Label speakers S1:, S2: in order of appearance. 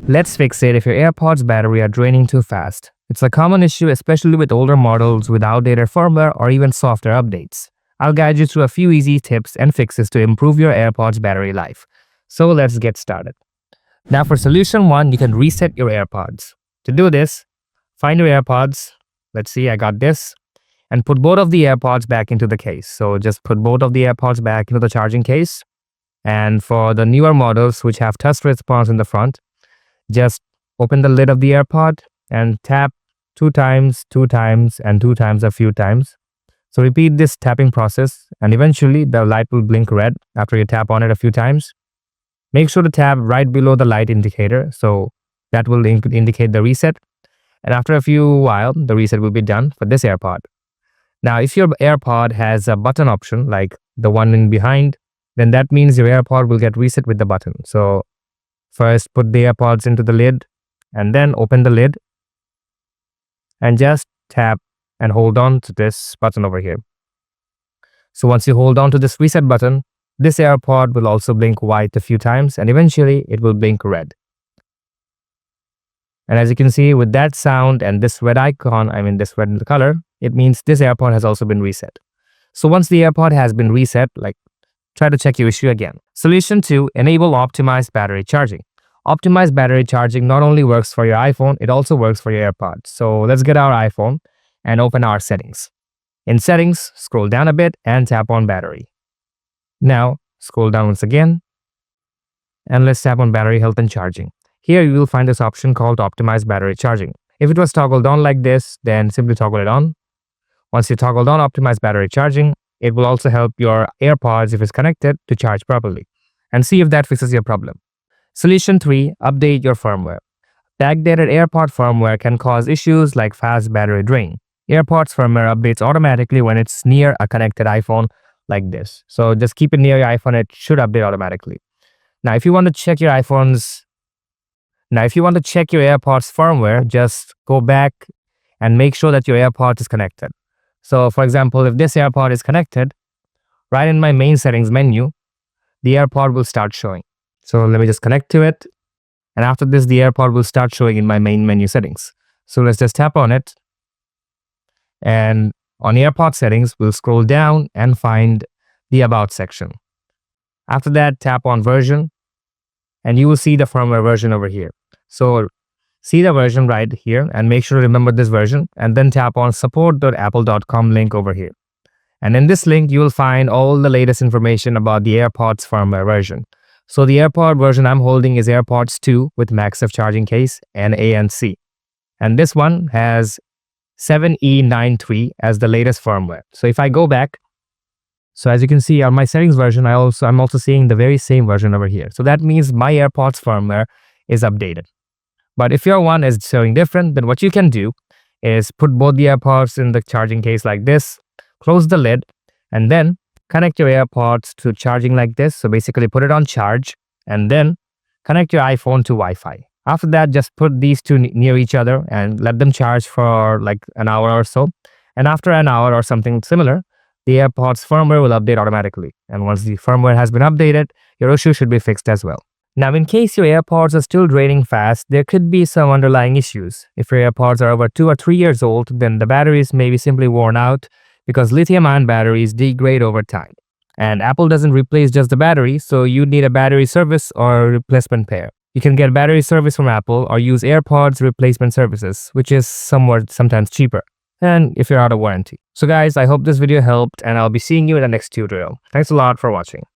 S1: Let's fix it if your AirPods battery are draining too fast. It's a common issue, especially with older models with outdated firmware or even software updates. I'll guide you through a few easy tips and fixes to improve your AirPods battery life. So let's get started. Now for solution 1, you can reset your AirPods. To do this, find your AirPods. Let's see, I got this. And put both of the AirPods back into the case. So just put both of the AirPods back into the charging case. And for the newer models which have touch response in the front, just open the lid of the AirPod and tap 2 times, 2 times, and 2 times a few times. So repeat this tapping process and eventually the light will blink red after you tap on it a few times. Make sure to tap right below the light indicator, so that will indicate the reset. And after a few while, the reset will be done for this AirPod. Now, if your AirPod has a button option like the one in behind, then that means your AirPod will get reset with the button. So first put the AirPods into the lid and then open the lid and just tap and hold on to this button over here. So once you hold on to this reset button, this AirPod will also blink white a few times and eventually it will blink red. And as you can see with that sound and this red icon, this red color, it means this AirPod has also been reset. So once the AirPod has been reset, try to check your issue again. Solution 2, enable optimized battery charging. Optimized battery charging not only works for your iPhone, it also works for your AirPods. So let's get our iPhone and open our settings. In settings, scroll down a bit and tap on battery. Now, scroll down once again and let's tap on battery health and charging. Here you will find this option called optimized battery charging. If it was toggled on like this, then simply toggle it on. Once you toggled on optimized battery charging, it will also help your AirPods, if it's connected, to charge properly. And see if that fixes your problem. Solution 3, update your firmware. Backdated AirPod firmware can cause issues like fast battery drain. AirPods firmware updates automatically when it's near a connected iPhone like this. So just keep it near your iPhone, it should update automatically. Now if you want to check your AirPods firmware, just go back and make sure that your AirPod is connected. So for example, if this AirPod is connected, right in my main settings menu, the AirPod will start showing. So let me just connect to it. And after this, the AirPod will start showing in my main menu settings. So let's just tap on it. And on AirPod settings, we'll scroll down and find the About section. After that, tap on version and you will see the firmware version over here. So see the version right here and make sure to remember this version and then tap on support.apple.com link over here. And in this link, you will find all the latest information about the AirPods firmware version. So the AirPod version I'm holding is AirPods 2 with MagSafe charging case and ANC. And this one has 7E93 as the latest firmware. So if I go back, so as you can see on my settings version, I'm also seeing the very same version over here. So that means my AirPods firmware is updated. But if your one is showing different, then what you can do is put both the AirPods in the charging case like this, close the lid, and then connect your AirPods to charging like this. So basically put it on charge and then connect your iPhone to Wi-Fi. After that, just put these two near each other and let them charge for like an hour or so. And after an hour or something similar, the AirPods firmware will update automatically. And once the firmware has been updated, your issue should be fixed as well. Now, in case your AirPods are still draining fast, there could be some underlying issues. If your AirPods are over 2 or 3 years old, then the batteries may be simply worn out because lithium-ion batteries degrade over time. And Apple doesn't replace just the battery, so you need a battery service or a replacement pair. You can get battery service from Apple or use AirPods replacement services, which is sometimes cheaper, and if you're out of warranty. So guys, I hope this video helped and I'll be seeing you in the next tutorial. Thanks a lot for watching.